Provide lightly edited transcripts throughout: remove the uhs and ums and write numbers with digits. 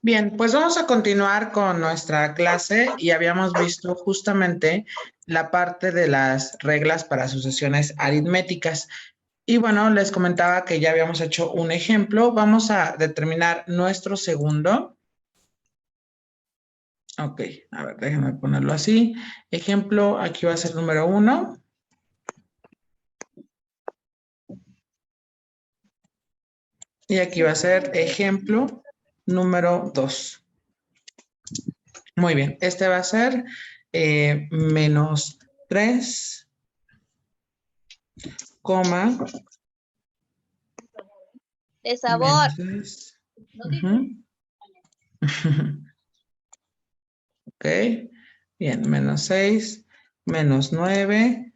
Bien, pues vamos a continuar con nuestra clase y habíamos visto justamente la parte de las reglas para sucesiones aritméticas. Y bueno, les comentaba que ya habíamos hecho un ejemplo. Vamos a determinar nuestro segundo. Ok, a ver, déjenme ponerlo así. Ejemplo, aquí va a ser número 1. Y aquí va a ser ejemplo número 2. Muy bien, este va a ser menos 3, coma, De sabor. menos 6. Ok, bien, menos 6, menos 9,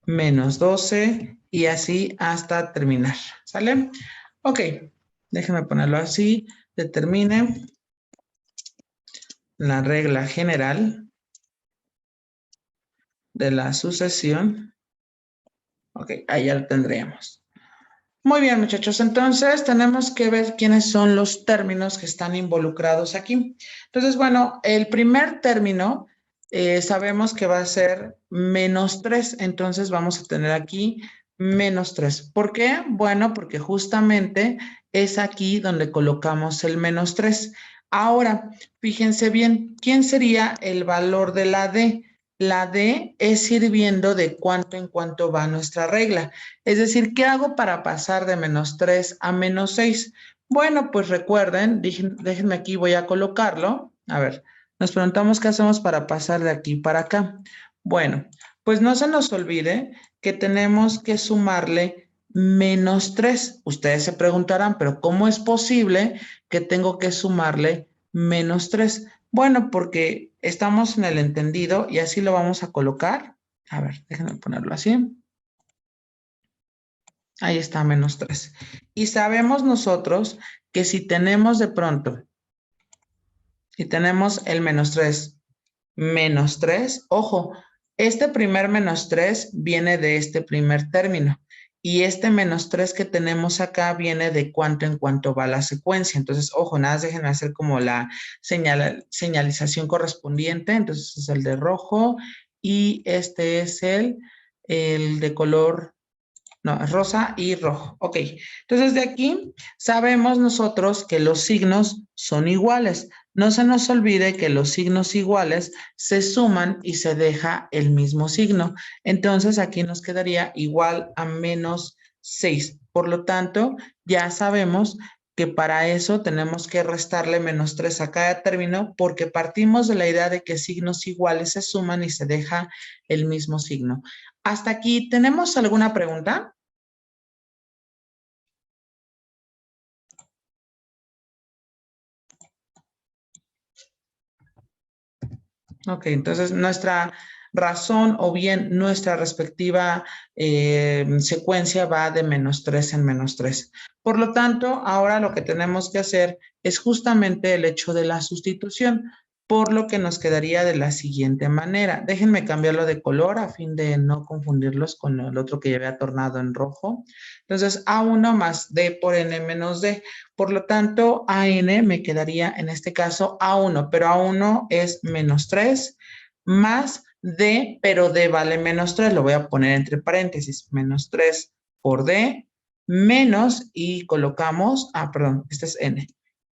menos 12 y así hasta terminar, ¿sale? Ok, déjenme ponerlo así, determine la regla general de la sucesión. Ok, ahí ya lo tendríamos. Muy bien, muchachos, entonces tenemos que ver quiénes son los términos que están involucrados aquí. Entonces, bueno, el primer término sabemos que va a ser menos 3, entonces vamos a tener aquí menos 3. ¿Por qué? Bueno, porque justamente es aquí donde colocamos el menos 3. Ahora, fíjense bien, ¿quién sería el valor de la D? La D es ir viendo de cuánto en cuánto va nuestra regla. Es decir, ¿qué hago para pasar de menos 3 a menos 6? Bueno, pues recuerden, déjenme aquí, voy a colocarlo. A ver, nos preguntamos qué hacemos para pasar de aquí para acá. Bueno, pues no se nos olvide que tenemos que sumarle menos 3. Ustedes se preguntarán, pero ¿cómo es posible que tengo que sumarle menos 3? Bueno, porque estamos en el entendido y así lo vamos a colocar. A ver, déjenme ponerlo así. Ahí está, menos 3. Y sabemos nosotros que si tenemos de pronto, si tenemos el menos 3, ojo, este primer menos 3 viene de este primer término. Y este menos 3 que tenemos acá viene de cuánto en cuánto va la secuencia. Entonces, ojo, nada, déjenme hacer como la señalización correspondiente. Entonces, es el de rojo y este es el de color. No, es rosa y rojo. Ok, entonces de aquí sabemos nosotros que los signos son iguales. No se nos olvide que los signos iguales se suman y se deja el mismo signo. Entonces aquí nos quedaría igual a menos 6. Por lo tanto, ya sabemos que para eso tenemos que restarle menos 3 a cada término porque partimos de la idea de que signos iguales se suman y se deja el mismo signo. ¿Hasta aquí tenemos alguna pregunta? Ok, entonces nuestra razón o bien nuestra respectiva secuencia va de menos 3 en menos 3. Por lo tanto, ahora lo que tenemos que hacer es justamente el hecho de la sustitución, por lo que nos quedaría de la siguiente manera. Déjenme cambiarlo de color a fin de no confundirlos con el otro que ya había tornado en rojo. Entonces, A1 más D por N menos D. Por lo tanto, AN me quedaría en este caso A1, pero A1 es menos 3 más D, pero D vale menos 3. Lo voy a poner entre paréntesis, menos 3 por D menos y colocamos, perdón, este es N.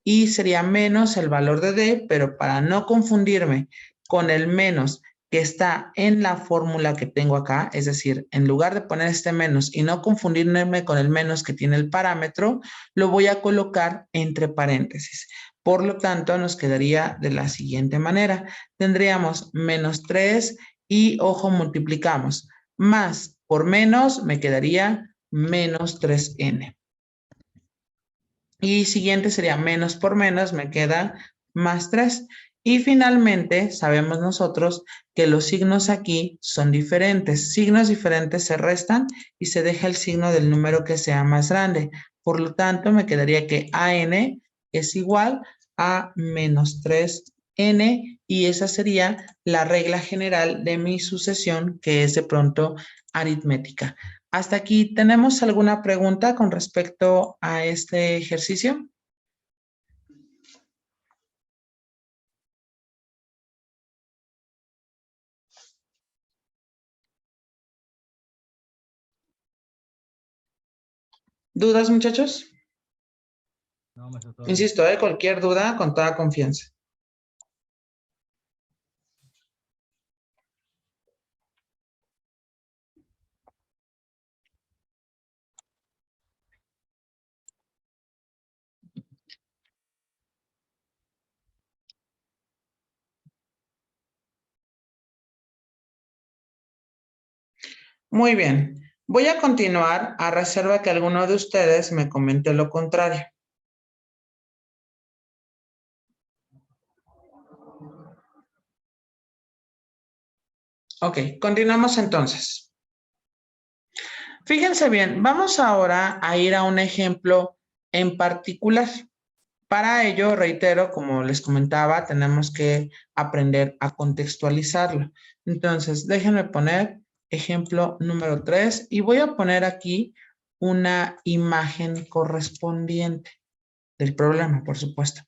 Y sería menos el valor de D, pero para no confundirme con el menos que está en la fórmula que tengo acá, es decir, en lugar de poner este menos y no confundirme con el menos que tiene el parámetro, lo voy a colocar entre paréntesis. Por lo tanto, nos quedaría de la siguiente manera. Tendríamos menos 3 y, ojo, multiplicamos. Más por menos me quedaría menos 3n. Y siguiente sería menos por menos, me queda más 3. Y finalmente, sabemos nosotros que los signos aquí son diferentes. Signos diferentes se restan y se deja el signo del número que sea más grande. Por lo tanto, me quedaría que AN es igual a menos 3N y esa sería la regla general de mi sucesión, que es de pronto aritmética. ¿Hasta aquí tenemos alguna pregunta con respecto a este ejercicio? ¿Dudas, muchachos? No, maestro, todo bien. Insisto, cualquier duda, con toda confianza. Muy bien. Voy a continuar a reserva que alguno de ustedes me comente lo contrario. Ok, continuamos entonces. Fíjense bien, vamos ahora a ir a un ejemplo en particular. Para ello, reitero, como les comentaba, tenemos que aprender a contextualizarlo. Entonces, déjenme poner ejemplo número 3 y voy a poner aquí una imagen correspondiente del problema, por supuesto.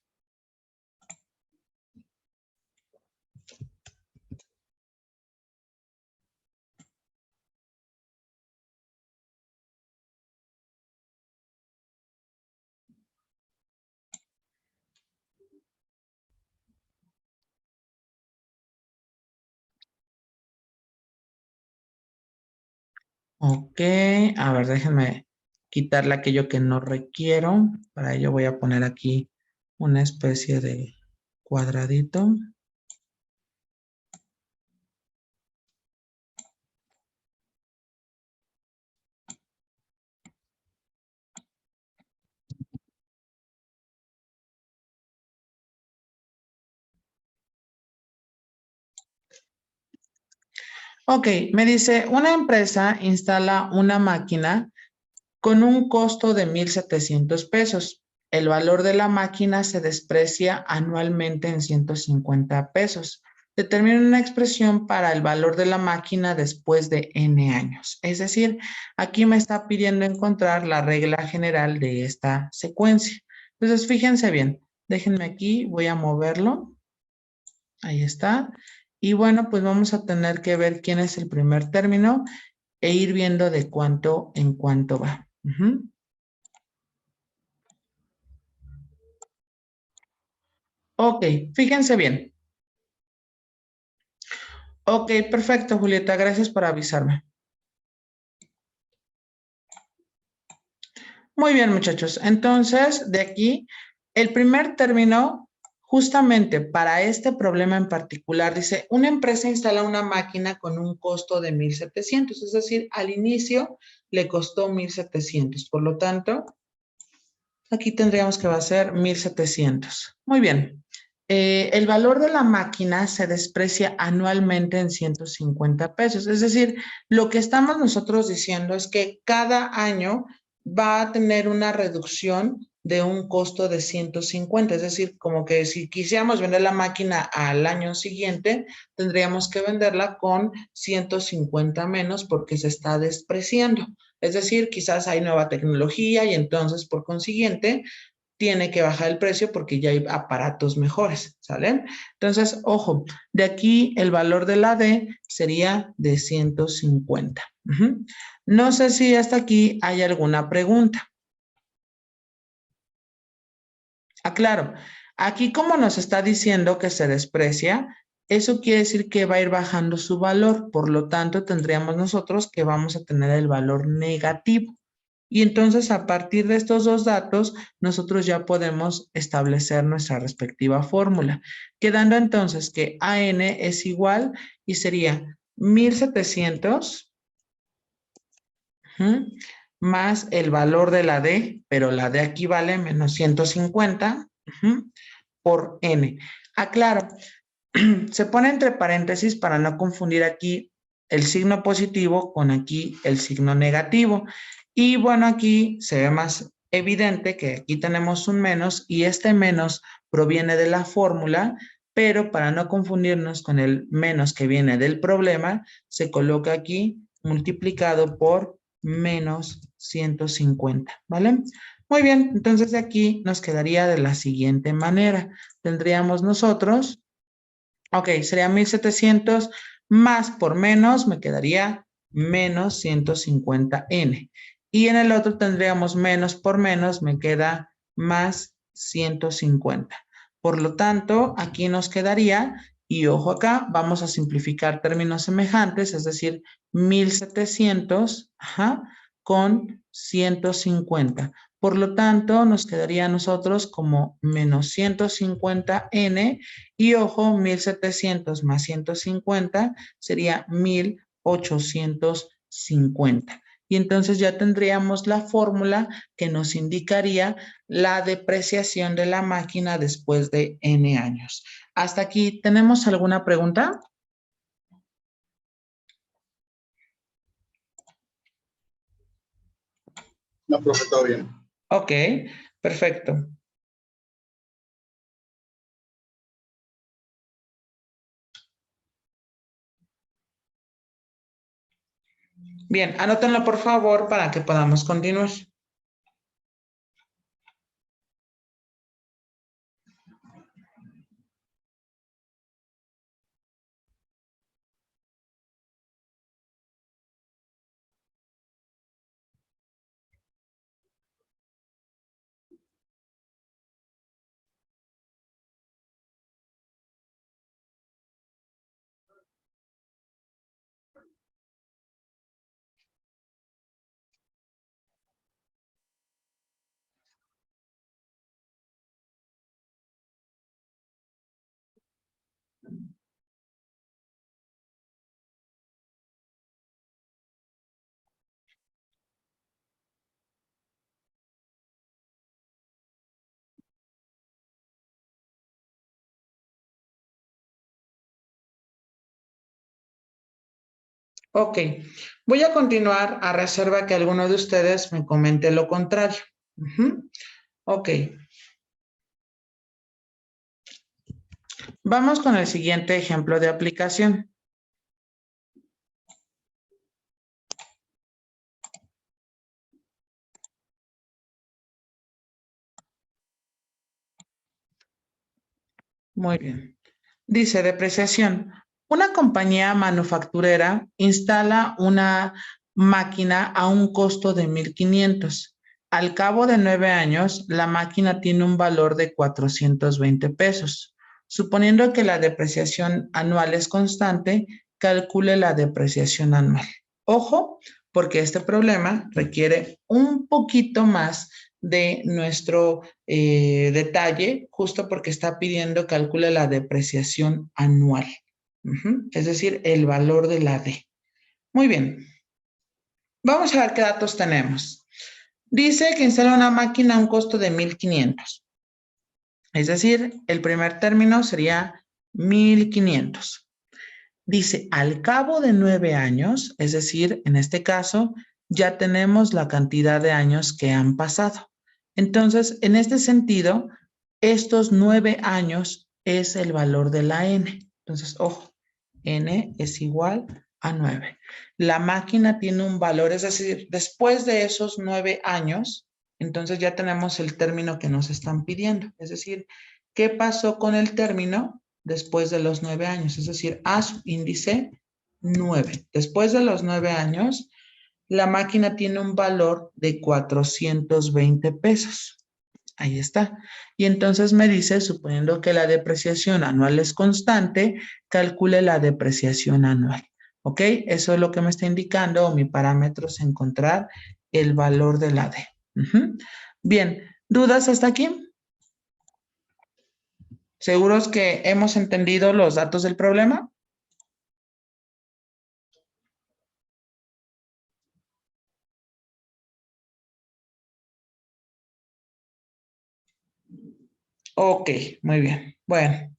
Ok, a ver, déjenme quitarle aquello que no requiero. Para ello voy a poner aquí una especie de cuadradito. Ok, me dice, una empresa instala una máquina con un costo de 1,700 pesos. El valor de la máquina se desprecia anualmente en 150 pesos. Determina una expresión para el valor de la máquina después de N años. Es decir, aquí me está pidiendo encontrar la regla general de esta secuencia. Entonces, fíjense bien, déjenme aquí, voy a moverlo. Ahí está. Y bueno, pues vamos a tener que ver quién es el primer término e ir viendo de cuánto en cuánto va. Ok, fíjense bien. Ok, perfecto, Julieta, gracias por avisarme. Muy bien, muchachos. Entonces, de aquí, el primer término, justamente para este problema en particular, dice, una empresa instala una máquina con un costo de 1,700, es decir, al inicio le costó 1,700. Por lo tanto, aquí tendríamos que va a ser 1,700. Muy bien. El valor de la máquina se desprecia anualmente en 150 pesos. Es decir, lo que estamos nosotros diciendo es que cada año va a tener una reducción de un costo de 150. Es decir, como que si quisiéramos vender la máquina al año siguiente, tendríamos que venderla con 150 menos porque se está despreciando. Es decir, quizás hay nueva tecnología y entonces, por consiguiente, tiene que bajar el precio porque ya hay aparatos mejores, ¿sale? Entonces, ojo, de aquí el valor de la D sería de 150. No sé si hasta aquí hay alguna pregunta. Aclaro, aquí como nos está diciendo que se desprecia, eso quiere decir que va a ir bajando su valor, por lo tanto tendríamos nosotros que vamos a tener el valor negativo. Y entonces a partir de estos dos datos, nosotros ya podemos establecer nuestra respectiva fórmula, quedando entonces que AN es igual y sería 1,700 más el valor de la D, pero la D aquí vale menos 150 por N. Aclaro, se pone entre paréntesis para no confundir aquí el signo positivo con aquí el signo negativo. Y bueno, aquí se ve más evidente que aquí tenemos un menos y este menos proviene de la fórmula, pero para no confundirnos con el menos que viene del problema, se coloca aquí multiplicado por menos 150, ¿vale? Muy bien, entonces de aquí nos quedaría de la siguiente manera. Tendríamos nosotros, ok, sería 1,700 más por menos, me quedaría menos 150N. Y en el otro tendríamos menos por menos, me queda más 150. Por lo tanto, aquí nos quedaría, y ojo acá, vamos a simplificar términos semejantes, es decir, 1700, con 150. Por lo tanto, nos quedaría a nosotros como menos 150n y ojo, 1700 más 150 sería 1850. Y entonces ya tendríamos la fórmula que nos indicaría la depreciación de la máquina después de n años. ¿Hasta aquí tenemos alguna pregunta? No, profe, todo bien. Ok, perfecto. Bien, anótenlo por favor para que podamos continuar. Ok, voy a continuar a reserva que alguno de ustedes me comente lo contrario. Ok. Vamos con el siguiente ejemplo de aplicación. Muy bien. Dice depreciación. Una compañía manufacturera instala una máquina a un costo de 1,500. Al cabo de 9 años, la máquina tiene un valor de 420 pesos. Suponiendo que la depreciación anual es constante, calcule la depreciación anual. Ojo, porque este problema requiere un poquito más de nuestro detalle, justo porque está pidiendo calcule la depreciación anual. Es decir, el valor de la D. Muy bien. Vamos a ver qué datos tenemos. Dice que instala una máquina a un costo de 1,500. Es decir, el primer término sería 1,500. Dice, al cabo de 9 años, es decir, en este caso, ya tenemos la cantidad de años que han pasado. Entonces, en este sentido, estos 9 años es el valor de la N. Entonces, ojo, N es igual a 9. La máquina tiene un valor, es decir, después de esos 9 años, entonces ya tenemos el término que nos están pidiendo. Es decir, ¿qué pasó con el término después de los 9 años? Es decir, a su índice 9. Después de los 9 años, la máquina tiene un valor de 420 pesos. Ahí está. Y entonces me dice, suponiendo que la depreciación anual es constante, calcule la depreciación anual. ¿Ok? Eso es lo que me está indicando, o mi parámetro es encontrar el valor de la D. Bien, ¿dudas hasta aquí? ¿Seguros que hemos entendido los datos del problema? Ok, muy bien. Bueno,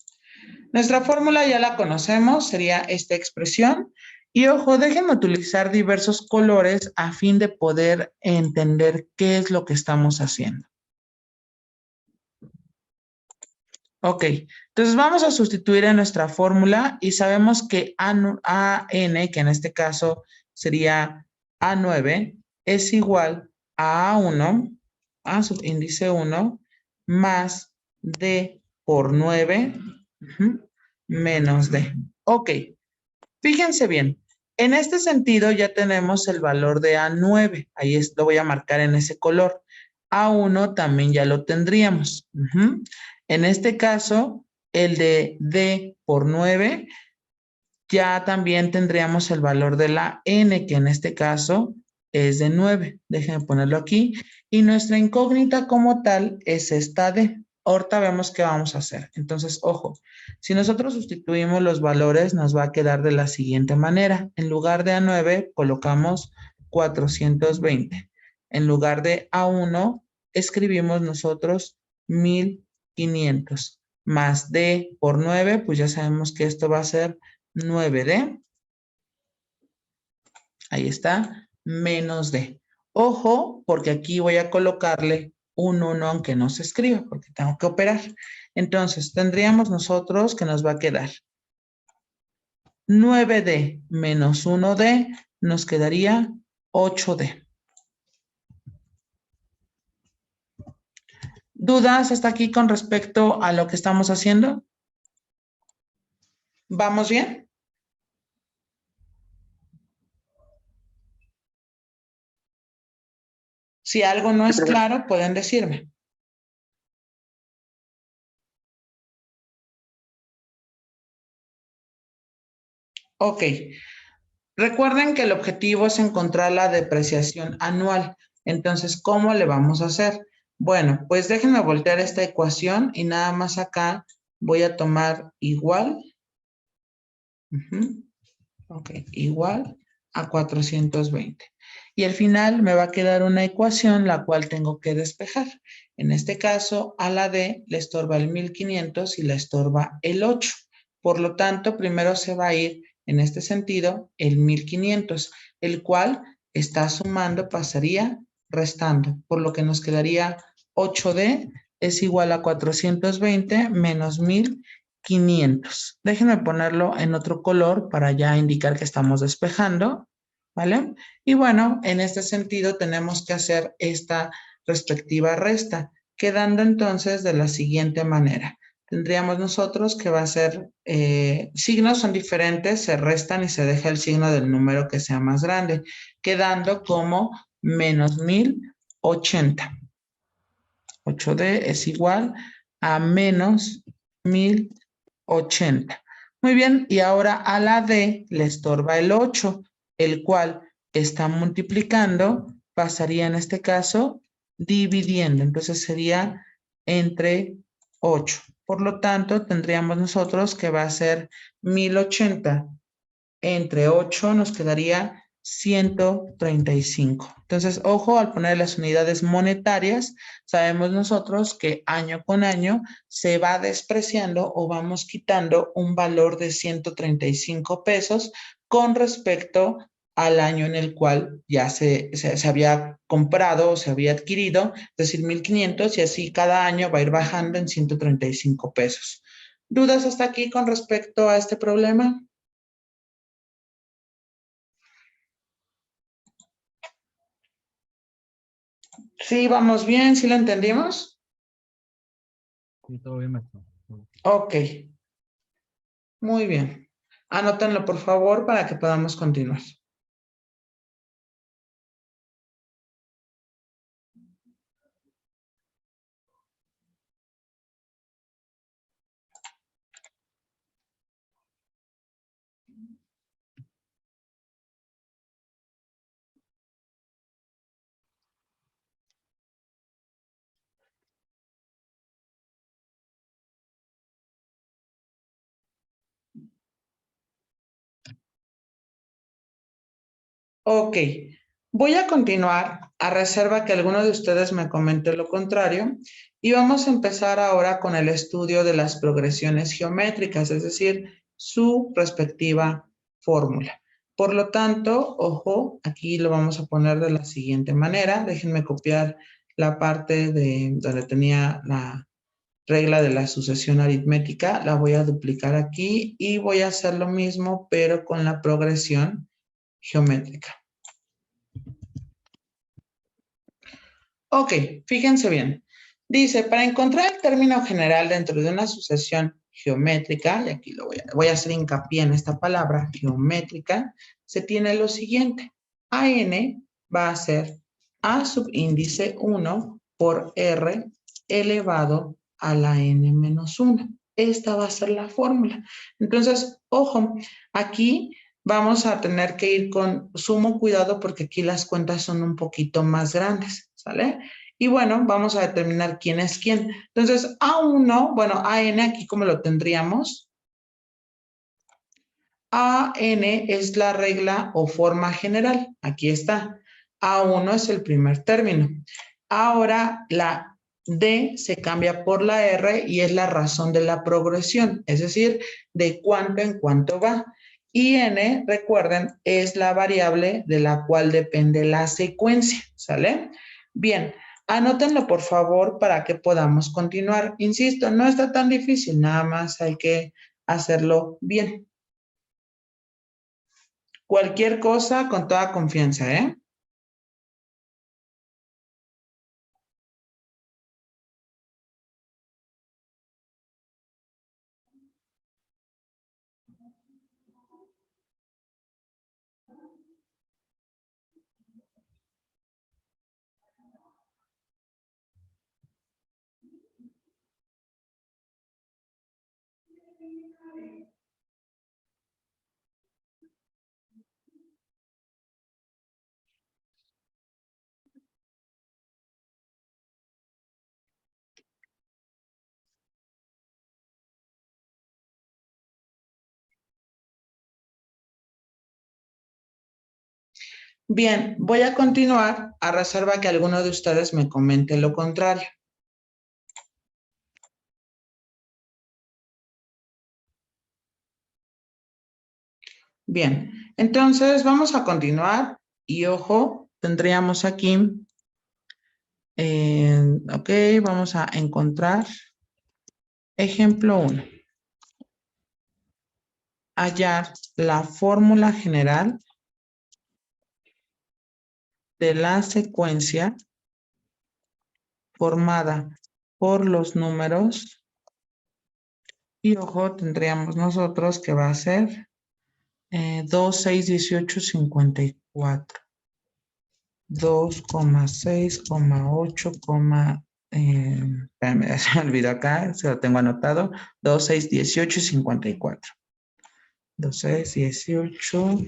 nuestra fórmula ya la conocemos, sería esta expresión. Y ojo, déjenme utilizar diversos colores a fin de poder entender qué es lo que estamos haciendo. Ok, entonces vamos a sustituir en nuestra fórmula y sabemos que AN, que en este caso sería A9, es igual a A1, A subíndice 1, más D por 9, menos D. Ok, fíjense bien, En este sentido ya tenemos el valor de A9. Ahí lo voy a marcar en ese color. A1 también ya lo tendríamos. En este caso, el de D por 9, ya también tendríamos el valor de la N, que en este caso es de 9. Déjenme ponerlo aquí. Y nuestra incógnita como tal es esta D. Ahorita vemos qué vamos a hacer. Entonces, ojo, si nosotros sustituimos los valores, nos va a quedar de la siguiente manera. En lugar de A9, colocamos 420. En lugar de A1, escribimos nosotros 1500. Más D por 9, pues ya sabemos que esto va a ser 9D. Ahí está, menos D. Ojo, porque aquí voy a colocarle un 1 aunque no se escriba, porque tengo que operar. Entonces, tendríamos nosotros que nos va a quedar 9D menos 1D, nos quedaría 8D. ¿Dudas hasta aquí con respecto a lo que estamos haciendo? ¿Vamos bien? Si algo no es claro, pueden decirme. Ok. Recuerden que el objetivo es encontrar la depreciación anual. Entonces, ¿cómo le vamos a hacer? Bueno, pues déjenme voltear esta ecuación y nada más acá voy a tomar igual. Ok, igual a 420. Y al final me va a quedar una ecuación la cual tengo que despejar. En este caso, a la D le estorba el 1500 y le estorba el 8. Por lo tanto, primero se va a ir en este sentido el 1500, el cual está sumando, pasaría restando, por lo que nos quedaría 8D es igual a 420 menos 1500. Déjenme ponerlo en otro color para ya indicar que estamos despejando, ¿vale? Y bueno, en este sentido tenemos que hacer esta respectiva resta, quedando entonces de la siguiente manera. Tendríamos nosotros que va a ser, signos son diferentes, se restan y se deja el signo del número que sea más grande, quedando como menos 1080. 8D es igual a menos 1080. Muy bien, y ahora a la D le estorba el 8, el cual está multiplicando, pasaría en este caso dividiendo, entonces sería entre 8. Por lo tanto, tendríamos nosotros que va a ser 1080 entre 8 nos quedaría 135. Entonces, ojo, al poner las unidades monetarias, sabemos nosotros que año con año se va despreciando o vamos quitando un valor de 135 pesos con respecto al año en el cual ya se había comprado o se había adquirido, es decir, 1500, y así cada año va a ir bajando en 135 pesos. ¿Dudas hasta aquí con respecto a este problema? Sí, vamos bien, ¿sí lo entendimos? Sí, todo bien, maestro. Ok, muy bien. Anótenlo, por favor, para que podamos continuar. Ok, voy a continuar a reserva que alguno de ustedes me comente lo contrario y vamos a empezar ahora con el estudio de las progresiones geométricas, es decir, su respectiva fórmula. Por lo tanto, ojo, aquí lo vamos a poner de la siguiente manera. Déjenme copiar la parte de donde tenía la regla de la sucesión aritmética, la voy a duplicar aquí y voy a hacer lo mismo, pero con la progresión geométrica. Ok, fíjense bien. Dice, para encontrar el término general dentro de una sucesión geométrica, y aquí voy a hacer hincapié en esta palabra, geométrica, se tiene lo siguiente. AN va a ser A subíndice 1 por R elevado a la N menos 1. Esta va a ser la fórmula. Entonces, ojo, aquí vamos a tener que ir con sumo cuidado porque aquí las cuentas son un poquito más grandes, ¿sale? Y bueno, vamos a determinar quién es quién. Entonces, A1, bueno, AN aquí como lo tendríamos. AN es la regla o forma general. Aquí está. A1 es el primer término. Ahora la D se cambia por la R y es la razón de la progresión, es decir, de cuánto en cuánto va. Y N, recuerden, es la variable de la cual depende la secuencia, ¿sale? Bien, anótenlo por favor para que podamos continuar. Insisto, no está tan difícil, nada más hay que hacerlo bien. Cualquier cosa con toda confianza, ¿eh? Bien, voy a continuar a reserva que alguno de ustedes me comente lo contrario. Bien, entonces vamos a continuar y ojo, tendríamos aquí, ok, vamos a encontrar ejemplo 1. Hallar la fórmula general de la secuencia formada por los números y ojo, tendríamos nosotros que va a ser 2, 6, 18, 54. 2,6,8, espérame, se me olvidó acá, se lo tengo anotado, 2, 6, 18 y 54. 2, 6, 18,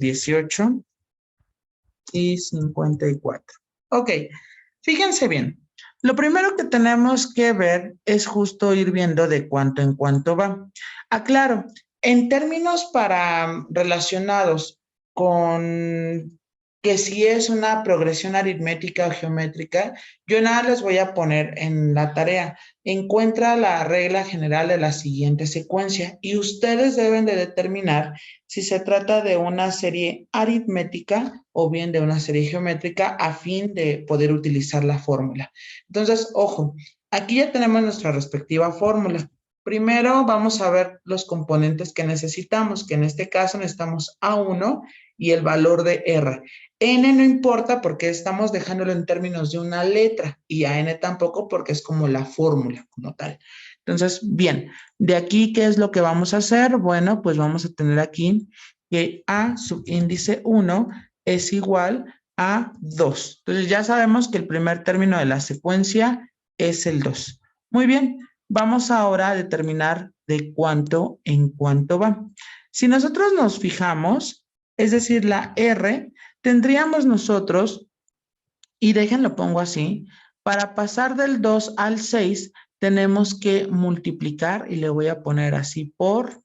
18 y 54. Ok, fíjense bien. Lo primero que tenemos que ver es justo ir viendo de cuánto en cuánto va. Aclaro, en términos relacionados con que si es una progresión aritmética o geométrica, yo nada les voy a poner en la tarea. Encuentra la regla general de la siguiente secuencia y ustedes deben de determinar si se trata de una serie aritmética o bien de una serie geométrica a fin de poder utilizar la fórmula. Entonces, ojo, aquí ya tenemos nuestra respectiva fórmula. Primero vamos a ver los componentes que necesitamos, que en este caso necesitamos A1 y el valor de R. N no importa porque estamos dejándolo en términos de una letra y a N tampoco porque es como la fórmula como tal. Entonces, bien, de aquí, ¿qué es lo que vamos a hacer? Bueno, pues vamos a tener aquí que A subíndice 1 es igual a 2. Entonces, ya sabemos que el primer término de la secuencia es el 2. Muy bien, vamos ahora a determinar de cuánto en cuánto va. Si nosotros nos fijamos, es decir, la R, tendríamos nosotros, y déjenlo pongo así, para pasar del 2 al 6, tenemos que multiplicar, y le voy a poner así, por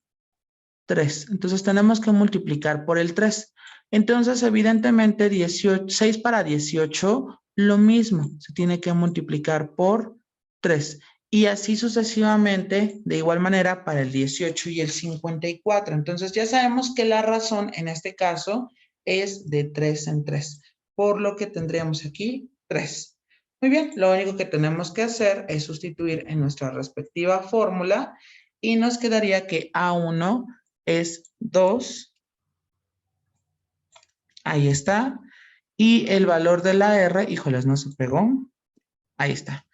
3. Entonces, tenemos que multiplicar por el 3. Entonces, evidentemente, 6 para 18, lo mismo, se tiene que multiplicar por 3. Y así sucesivamente, de igual manera, para el 18 y el 54. Entonces, ya sabemos que la razón, en este caso, es de 3 en 3. Por lo que tendríamos aquí 3. Muy bien, lo único que tenemos que hacer es sustituir en nuestra respectiva fórmula y nos quedaría que A1 es 2. Ahí está. Y el valor de la R, híjoles, no se pegó. Ahí está.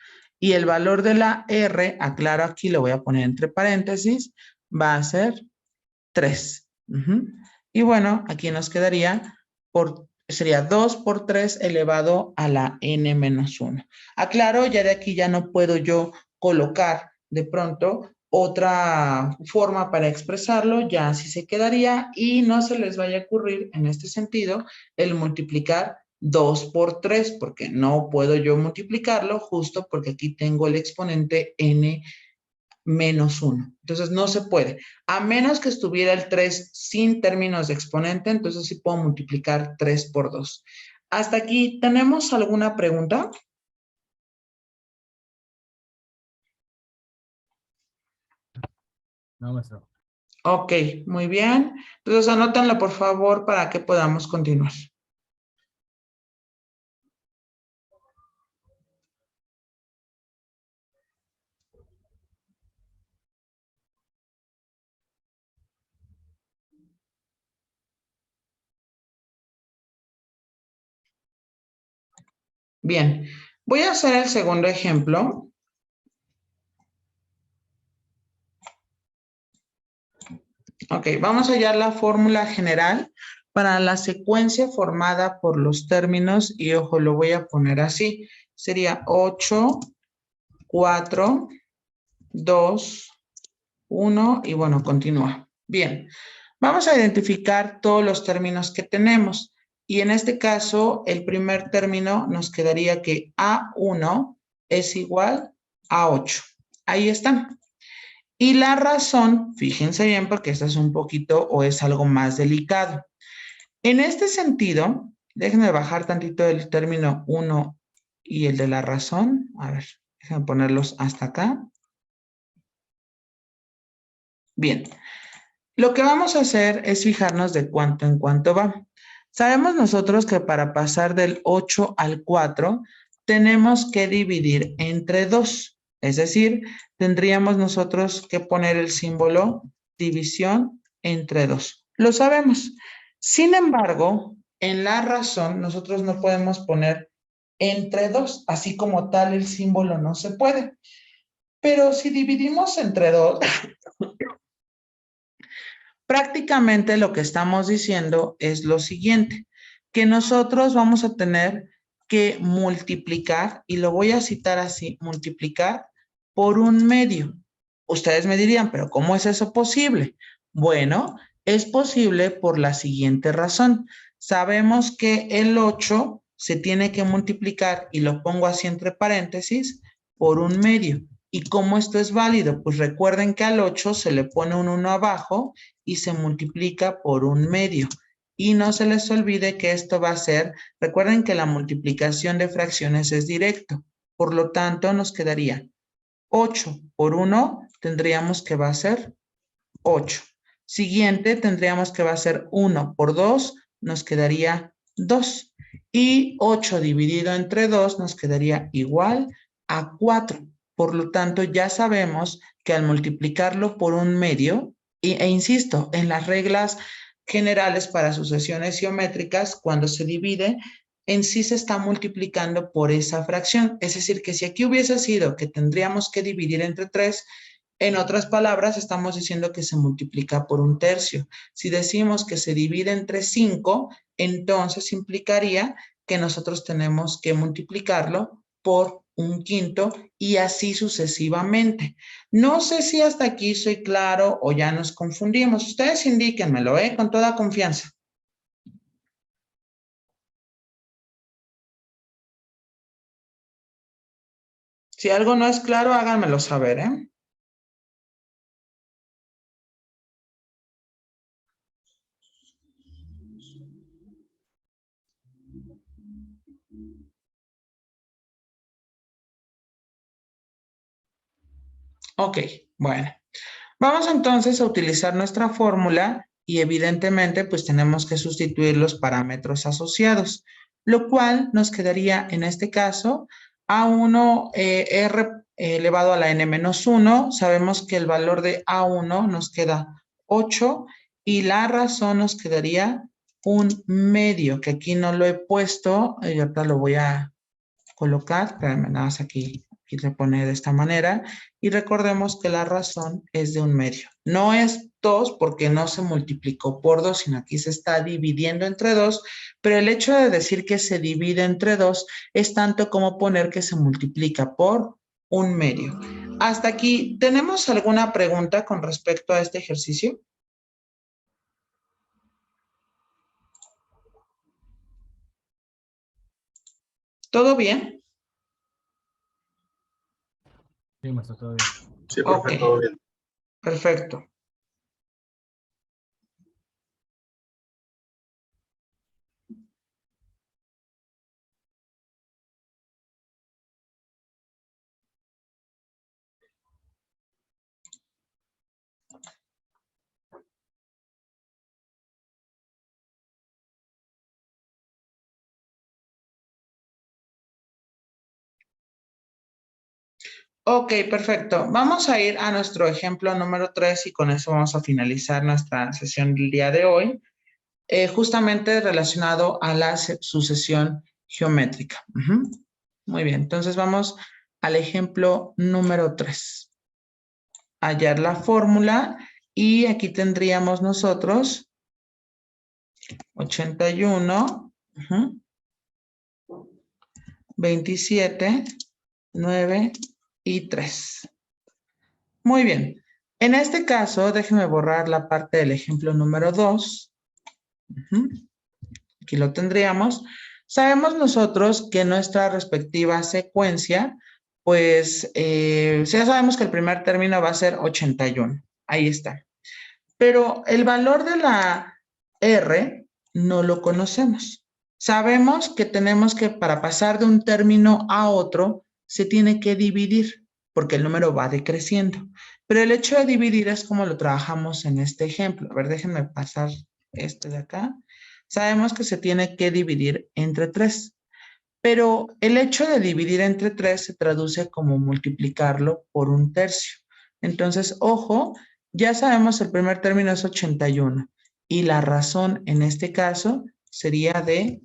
Y el valor de la R, aclaro aquí, lo voy a poner entre paréntesis, va a ser 3. Y bueno, aquí nos quedaría, sería 2 por 3 elevado a la n menos 1. Aclaro, ya de aquí ya no puedo yo colocar de pronto otra forma para expresarlo, ya así se quedaría y no se les vaya a ocurrir en este sentido el multiplicar 2 por 3, porque no puedo yo multiplicarlo justo porque aquí tengo el exponente n menos 1. Entonces no se puede. A menos que estuviera el 3 sin términos de exponente, entonces sí puedo multiplicar 3 por 2. Hasta aquí, ¿tenemos alguna pregunta? No, maestro. Ok, muy bien. Entonces anótenlo por favor para que podamos continuar. Bien, voy a hacer el segundo ejemplo. Ok, vamos a hallar la fórmula general para la secuencia formada por los términos y ojo, lo voy a poner así. Sería 8, 4, 2, 1 y bueno, continúa. Bien, vamos a identificar todos los términos que tenemos y en este caso el primer término nos quedaría que A1 es igual a 8. Ahí están. Y la razón, fíjense bien porque esta es un poquito o es algo más delicado. En este sentido, déjenme bajar tantito el término 1 y el de la razón. A ver, déjenme ponerlos hasta acá. Bien, lo que vamos a hacer es fijarnos de cuánto en cuánto va. Sabemos nosotros que para pasar del 8 al 4 tenemos que dividir entre 2. Es decir, tendríamos nosotros que poner el símbolo división entre 2. Lo sabemos. Sin embargo, en la razón nosotros no podemos poner entre 2. Así como tal el símbolo no se puede. Pero si dividimos entre 2, prácticamente lo que estamos diciendo es lo siguiente, que nosotros vamos a tener que multiplicar, y lo voy a citar así, multiplicar por un medio. Ustedes me dirían, pero ¿cómo es eso posible? Bueno, es posible por la siguiente razón. Sabemos que el 8 se tiene que multiplicar, y lo pongo así entre paréntesis, por un medio. ¿Y cómo esto es válido? Pues recuerden que al 8 se le pone un 1 abajo y se multiplica por un medio. Y no se les olvide que esto va a ser, recuerden que la multiplicación de fracciones es directo. Por lo tanto, nos quedaría 8 por 1, tendríamos que va a ser 8. Siguiente, tendríamos que va a ser 1 por 2, nos quedaría 2. Y 8 dividido entre 2 nos quedaría igual a 4. Por lo tanto, ya sabemos que al multiplicarlo por un medio, e insisto, en las reglas generales para sucesiones geométricas, cuando se divide, en sí se está multiplicando por esa fracción. Es decir, que si aquí hubiese sido que tendríamos que dividir entre 3, en otras palabras, estamos diciendo que se multiplica por un tercio. Si decimos que se divide entre 5, entonces implicaría que nosotros tenemos que multiplicarlo por un quinto y así sucesivamente. No sé si hasta aquí soy claro o ya nos confundimos. Ustedes indíquenmelo, con toda confianza. Si algo no es claro, háganmelo saber, Ok, bueno. Vamos entonces a utilizar nuestra fórmula y evidentemente pues tenemos que sustituir los parámetros asociados, lo cual nos quedaría en este caso A1 R elevado a la n menos 1. Sabemos que el valor de A1 nos queda 8 y la razón nos quedaría un medio, que aquí no lo he puesto y ahorita lo voy a colocar, espérame, nada más aquí Aquí se pone de esta manera y recordemos que la razón es de 1/2. No es 2 porque no se multiplicó por 2, sino aquí se está dividiendo entre 2, pero el hecho de decir que se divide entre 2 es tanto como poner que se multiplica por 1/2. Hasta aquí, ¿tenemos alguna pregunta con respecto a este ejercicio? ¿Todo bien? Sí, maestro, todo bien. Sí, profe, Ok. todo bien. Perfecto. Ok, perfecto. Vamos a ir a nuestro ejemplo número 3 y con eso vamos a finalizar nuestra sesión del día de hoy, justamente relacionado a la sucesión geométrica. Muy bien, entonces vamos al ejemplo número 3. Hallar la fórmula y aquí tendríamos nosotros 81, 27, 9 y 3. Muy bien. En este caso, déjenme borrar la parte del ejemplo número 2. Aquí lo tendríamos. Sabemos nosotros que nuestra respectiva secuencia, pues ya sabemos que el primer término va a ser 81. Ahí está. Pero el valor de la R no lo conocemos. Sabemos que tenemos que, para pasar de un término a otro, se tiene que dividir, porque el número va decreciendo. Pero el hecho de dividir es como lo trabajamos en este ejemplo. A ver, déjenme pasar este de acá. Sabemos que se tiene que dividir entre 3. Pero el hecho de dividir entre 3 se traduce como multiplicarlo por 1/3. Entonces, ojo, ya sabemos el primer término es 81 y la razón en este caso sería de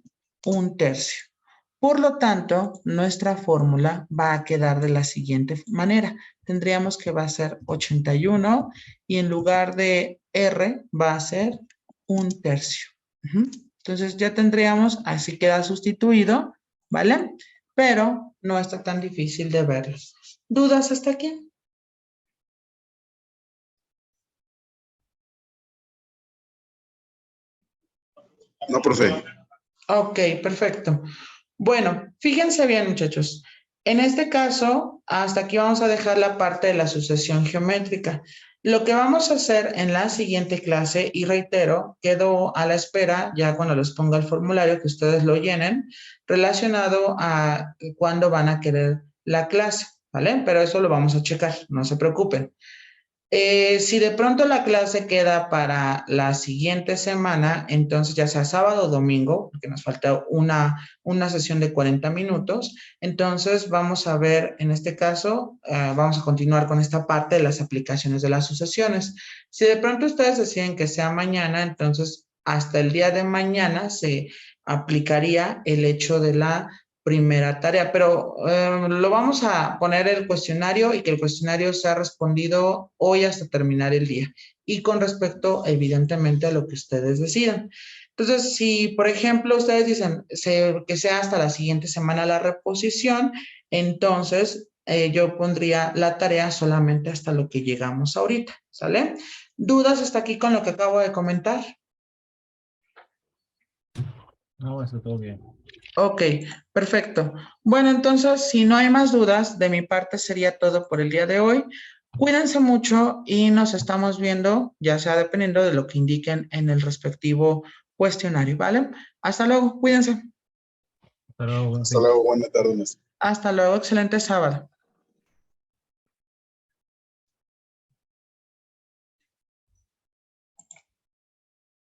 1/3. Por lo tanto, nuestra fórmula va a quedar de la siguiente manera. Tendríamos que va a ser 81 y en lugar de R va a ser 1/3. Entonces ya tendríamos, así queda sustituido, ¿vale? Pero no está tan difícil de verlo. ¿Dudas hasta aquí? No, profe. Ok, perfecto. Bueno, fíjense bien, muchachos. En este caso, hasta aquí vamos a dejar la parte de la sucesión geométrica. Lo que vamos a hacer en la siguiente clase, y reitero, quedo a la espera, ya cuando les ponga el formulario, que ustedes lo llenen, relacionado a cuándo van a querer la clase, ¿vale? Pero eso lo vamos a checar, no se preocupen. Si de pronto la clase queda para la siguiente semana, entonces ya sea sábado o domingo, porque nos falta una sesión de 40 minutos, entonces vamos a ver, en este caso, vamos a continuar con esta parte de las aplicaciones de las sucesiones. Si de pronto ustedes deciden que sea mañana, entonces hasta el día de mañana se aplicaría el hecho de la primera tarea, pero lo vamos a poner el cuestionario y que el cuestionario sea respondido hoy hasta terminar el día y con respecto evidentemente a lo que ustedes decidan. Entonces, si por ejemplo ustedes dicen que sea hasta la siguiente semana la reposición, entonces yo pondría la tarea solamente hasta lo que llegamos ahorita, ¿sale? ¿Dudas hasta aquí con lo que acabo de comentar? No, maestro, todo bien. Ok, perfecto. Bueno, entonces, si no hay más dudas, de mi parte sería todo por el día de hoy. Cuídense mucho y nos estamos viendo, ya sea dependiendo de lo que indiquen en el respectivo cuestionario, ¿vale? Hasta luego, cuídense. Hasta luego, buen Hasta fin. luego, buena tarde, maestro. Hasta luego, excelente sábado.